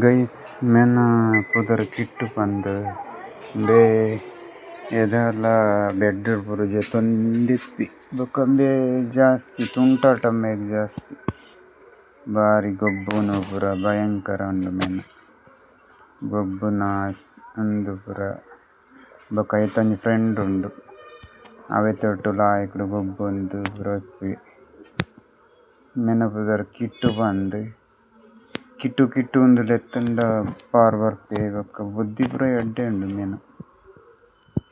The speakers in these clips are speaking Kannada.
ಗೈಸ್ ಮೇನ ಪುದರ್ ಕಿಟ್ಟು ಪಂದ್ ಬೇ ಎದಲ ಬೆಡ್ ಪುರ ಜೆತೊಂದಿಪ್ಪಿ ಬೊಕಂಬೆ ಜಾಸ್ತಿ ತುಂಟಾಟ ಮೇಗ್ ಜಾಸ್ತಿ ಬಾರಿ ಗೊಬ್ಬುನು ಪುರ ಭಯಂಕರ ಉಂಡು ಮೇನ ಗೊಬ್ಬುನ ಉಂದು ಪುರ ಬೊಕ ಐತೊಂಜಿ ಫ್ರೆಂಡ್ ಉಂಡು ಅವೆತೊಟ್ಟು ಲಾಯ್ಕುಡು ಗೊಬ್ಬೊಂದು ಪುರ ಇಪ್ಪಿ ಮೇನ ಪುದರ್ ಕಿಟ್ಟು ಪಂದ್ ಕಿಟ್ಟು ಉಂದು ಲೆತ್ತುಂಡ ಪಾರ್ ಬರ್ಪೆ ಬೊಕ ಬುದ್ಧಿ ಪೂರ ಎಡ್ಡೆ ಉಂಡು ಮೇನ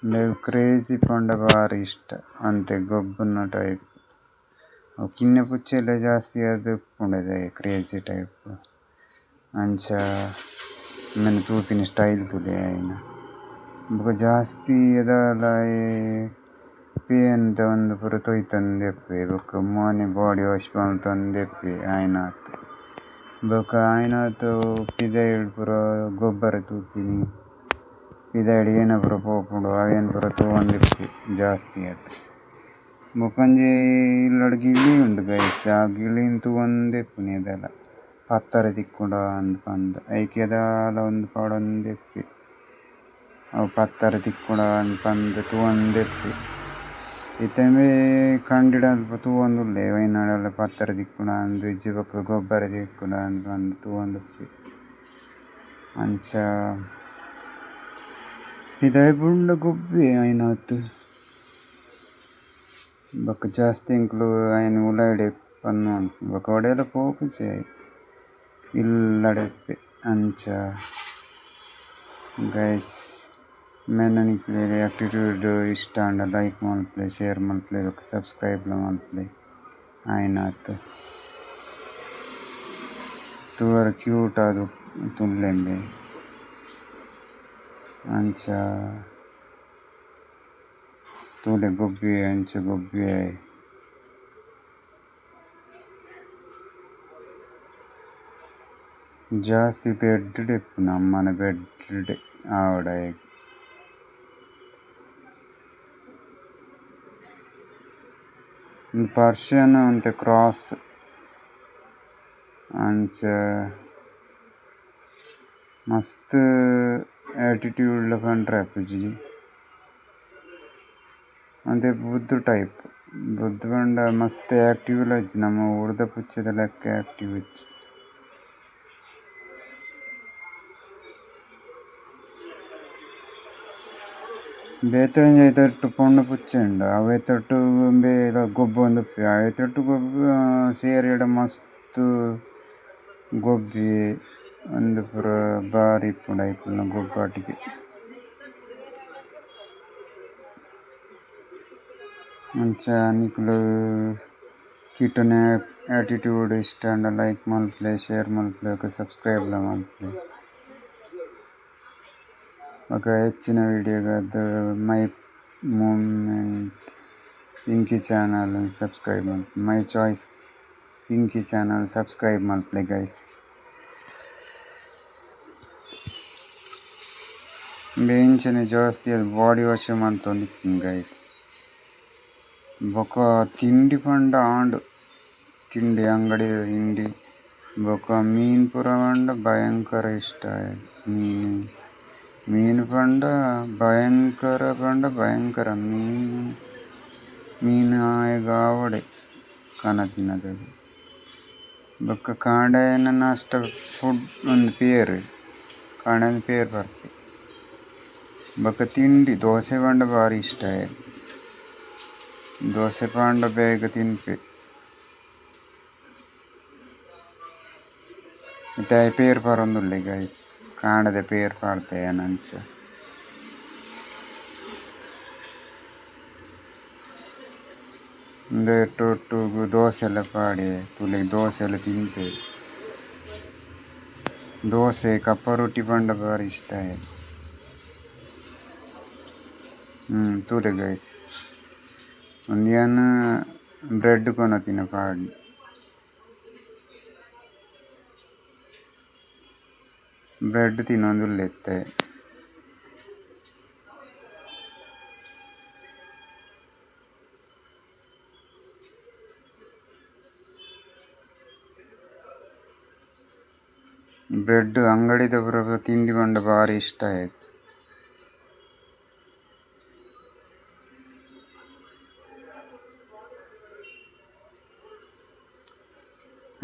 ಬೇಲೆ ಕ್ರೇಜಿ ಪಂಡ ಬಾರಿ ಇಷ್ಟ ಅಂತೆ ಗೊಬ್ಬುನ ಟೈಪ್ ಕಿನ್ನె ಪುಚ್ಚೆಲ ಜಾಸ್ತಿ ಅದು ಉಪ್ಪುಂಡತೆ ಕ್ರೇಜಿ ಟೈಪ್ ಅಂಚ ಮೇನ ತೂಪಿನ ಸ್ಟೈಲ್ ತುಲೆ ಆಯಿನ ಬೊಕ ಜಾಸ್ತಿ ಎದಾಲ ಪೇಂತ ಉಂದು ಪೂರ ತೊಯ್ತಂದೆಪ್ಪೆ ಬೊಕ ಮೊನೆ ಬಾಡಿ ವಾಶ್ ಮಲ್ತಂದೆಪ್ಪೆ ಆಯಿನಾತ್ ಬೊಕ ಆಯಿನಾತ್ ಪಿದಯ್ ಪೂರ ಗೊಬ್ಬರೆ ತೂಪಿನಿ ಪಿದಾಯ್ಡ್ ಏನ ಪೂರ ಪೋಪುಂಡು ಅವೆನ್ ಪೂರ ತೂವೊಂದಿಪ್ಪಿ ಜಾಸ್ತಿ ಆತ್ ಬೊಕ ಒಂಜಿ ಇಲ್ಲಡ್ ಗಿಳಿ ಉಂಡು ಗೈಸ್ ಆ ಗಿಳಿನ್ ತೂವೊಂದಿಪ್ಪುನಿ ಎದಲ ಪತ್ತರೆ ತಿಕ್ಕುಂಡ ಅಂದ್ ಪಂದ್ ಐಕೆ ಎದಾಲ ಒಂದ್ ಪಾಡೊಂದಿಪ್ಪಿ ಅವು ಪತ್ತರೆ ತಿಕ್ಕುಂಡ ಅಂದ್ ಪಂದ್ ತೂವೊಂದಿಪ್ಪಿ ಇತ್ತೆಂಬೆ ಕಂಡಿಡ ಅಲ್ಪ ತೂವೊಂದುಲ್ಲೆ ವೈನಾಡೆಲ್ಲ ಪತ್ತರೆ ತಿಕ್ಕುಂಡ ಅಂದ್ ಇಜ್ಜಿ ಬೊಕ ಗೊಬ್ಬರೆ ತಿಕ್ಕುಂಡ ಅಂದ್ ಪಂದ್ ತೂವೊಂದಿಪ್ಪಿ ಅಂಚ ಪಿದಾಯ್ ಬುಡ್ಲ ಗೊಬ್ಬೆ ಆಯಿನಾತ್ ಬೊಕ ಜಾಸ್ತಿ ಎಂಕ್ಲು ಆಯಿನ ಉಲಾಯಿಡೆ ಪನ್ನೊಡು ಬೊಕ ಒಡೆಯಲ ಪೋಪುಜಿ ಇಲ್ಲಡೆಪ್ಪೆ ಅಂಚ ಗೈಸ್ ಮೇನ ನಿಕ್ಲೆಗ್ ಆಕ್ಟಿಟ್ಯೂಡ್ ಇಷ್ಟ ಅಂಡ ಲೈಕ್ ಮಲ್ಪಲೆ ಶೇರ್ ಮಲ್ಪಲೆ ಬೊಕ ಸಬ್ಸ್ಕ್ರೈಬ್ ಮಲ್ಪಲೆ ಆಯಿನಾತ್ ತೂವರೆ ಕ್ಯೂಟ್ ಆದ್ ತುಲ್ಲೆಂಬೆ ಅಂಚ ತೂಲೆ ಗೊಬ್ಬೆ ಅಂಚ ಗೊಬ್ಬೆ ಜಾಸ್ತಿ ಬೆಡ್ ಇಪ್ಪುನ ಅಮ್ಮನ ಬೆಡ್ ಆವಡ ಪರ್ಷಿಯನ್ ಅಂತೆ ಕ್ರಾಸ್ ಅಂಚ ಮಸ್ತ್ ಆಟಿಟ್ಯೂಡ್ಲ ಪಂಡ್ರೆ ಆಪುಜಿ ಅಂತೆ ಬುದ್ದು ಟೈಪ್ ಬುದ್ದು ಪಂಡ ಮಸ್ತ್ ಆಕ್ಟಿವ್ಲ ಇಜ್ಜಿ ನಮ್ಮ ಉಡ್ದ ಪುಚ್ಚದ ಲೆಕ್ಕ ಆಕ್ಟಿವ್ ಇಜ್ಜಿ ಬೇತೆ ತೊಟ್ಟು ಪೊಣ್ಣು ಪುಚ್ಚೆ ಉಂಡು ಅವೆ ತೊಟ್ಟು ಬೇಲ ಗೊಬ್ಬೊಂದುಪ್ಪಿ ಅವೆ ತೊಟ್ಟು ಗೊಬ್ಬು ಸೇರಿಡ ಮಸ್ತ್ ಗೊಬ್ಬಿ ಒಂದು ಪೂರ ಬಾರಿ ಇಪ್ಪುಂಡು ಐಕ್ಲ್ನ ಗೊಬ್ಬಾಟಿಗೆ ಅಂಚ ನಿಕ್ಲು ಕಿಟ್ಟುನ ಆಟಿಟ್ಯೂಡ್ ಇಷ್ಟ ಅಂಡ ಲೈಕ್ ಮಲ್ಪಲೆ ಶೇರ್ ಮಲ್ಪಲೆ ಬೊಕ ಸಬ್ಸ್ಕ್ರೈಬ್ ಮಲ್ಪಲೆ ಬೊಕ ಹೆಚ್ಚಿನ ವಿಡಿಯೋಗದು my moment Pinky channel subscribe ಮಲ್ಪಲೆ my choice Pinky channel subscribe ಮಲ್ಪಲೆ ಗೈಸ್ ಬೇಂಚನೆ ಜಾಸ್ತಿ ಅದು ಬಾಡಿ ವಾಶ್ ಮಲ್ತೊಂದಿಪ್ಪುನು ಗೈಸ್ ಬೊಕ ತಿಂಡಿ ಪಂಡ ಆಂಡ್ ತಿಂಡಿ ಅಂಗಡಿದ ತಿಂಡಿ ಬೊಕ ಮೀನು ಪೂರ ಪಂಡ ಭಯಂಕರ ಇಷ್ಟ ಮೀನು ಪಂಡ ಭಯಂಕರ ಮೀನು ಆಯಗ ಆವಡೆ ಕನ ತಿನ್ನದದು ಬೊಕ ಕಾಂಡೆನ ಅಷ್ಟ ಫುಡ್ ಒಂದು ಪೇರ್ ಕಾಂಡೆ ಪೇರ್ ಬರ್ಪೆ ಬೊಕ ತಿಂಡಿ ದೋಸೆ ಪಂಡ ಬಾರಿ ಇಷ್ಟ ದೋಸೆ ಪಂಡ ಬೇಗ ತಿನ್ಪೆ ಇತ್ತೆ ಪೇರ್ ಪರೊಂದುಲ್ಲೆ ಗೈಸ್ ಕಾಂಡದ ಪೇರ್ ಪಾಡ್ತೆ ಅಂಚ ಉಂದು ಒಟ್ಟೊಟ್ಟುಗು ದೋಸೆ ಎಲ್ಲ ಪಾಡೆ ತುಲೆಗ್ ದೋಸೆ ಎಲ್ಲ ತಿನ್ಪೆ ದೋಸೆ ಕಪ್ಪ ರೊಟ್ಟಿ ಪಂಡ ಬಾರಿ ಇಷ್ಟ ತೂಲೆ ಗೈಸ್ ಒಂದಿಯನ್ ಬ್ರೆಡ್ ಕೊನತಿನ ಪಾಡ್ ಬ್ರೆಡ್ ತಿನ್ನೊಂದುಲ್ಲೆತ್ತೆ ಬ್ರೆಡ್ ಅಂಗಡಿದ ಬರೋ ತಿಂಡಿ ಬಂಡ ಭಾರಿ ಇಷ್ಟ ಆಯ್ತು.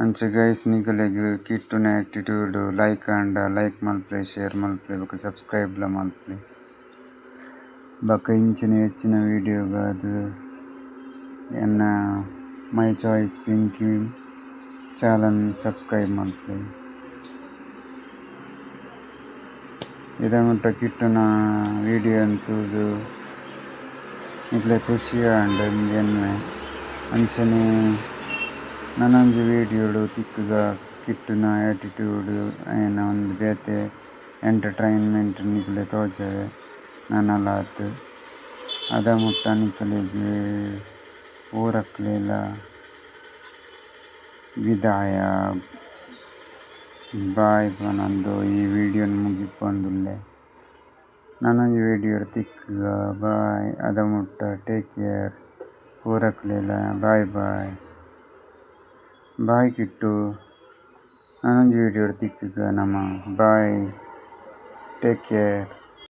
ಅಂಚ ಗೈಸ್ ನಿಗಲೆಗ್ ಕಿಟ್ಟುನ ಆ್ಯಕ್ಟಿಟ್ಯೂಡ್ ಲೈಕ್ ಮಲ್ಪೆ ಶೇರ್ ಮಲ್ಪೆ ಬೊಕ ಸಬ್ಸ್ಕ್ರೈಬ್ಲ ಮಲ್ಪೆ ಬೊಕ ಇಂಚಿನ ಹೆಚ್ಚಿನ ವೀಡಿಯೋಗಾದ್ ಎನ್ನ my choice Pinky channel subscribe ಮಲ್ಪೆ. ಇದ ಮುಟ್ಟ ಕಿಟ್ಟುನ ವೀಡಿಯೋ ಅಂತೂದು ನಿಕ್ಲೆ ಖುಷಿ ಆಂಡ್ ಎನ್ನೆ ಅಂಚನೆ ನನೊಂಜಿ ವೀಡಿಯೋಡು ತಿಕ್ಕುಗ ಕಿಟ್ಟುನ ಆ್ಯಟಿಟ್ಯೂಡ್ ಆಯಿನ ಒಂದು ಬೇತೆ ಎಂಟರ್ಟೈನ್ಮೆಂಟ್ ನಿಕ್ಲೆ ತೋಜರೆ ನನಲಾತ್. ಅದ ಮುಟ್ಟ ನಿಕ್ಲೆಗ್ ಊರಕ್ಲೆಲ ವಿದಾಯ ಬಾಯ್ ಪನಂದು ಈ ವಿಡಿಯೋನ ಮುಗಿಪೊಂದುಲ್ಲೆ. ನನೊಂಜಿ ವೀಡಿಯೋಡು ತಿಕ್ಕುಗ ಬಾಯ್. ಅದ ಮುಟ್ಟ ಟೇಕ್ ಕೇರ್ ಊರಕ್ಲೆಲ ಬಾಯ್ ಬಾಯ್ ಬಾಯ್ ಕಿಟ್ಟು. ನನೊಂಜಿ ವೀಡಿಯೋಡು ತಿಕ್ಕುಗ ನಮ ಬಾಯ್ ಟೇಕ್ ಕೇರ್.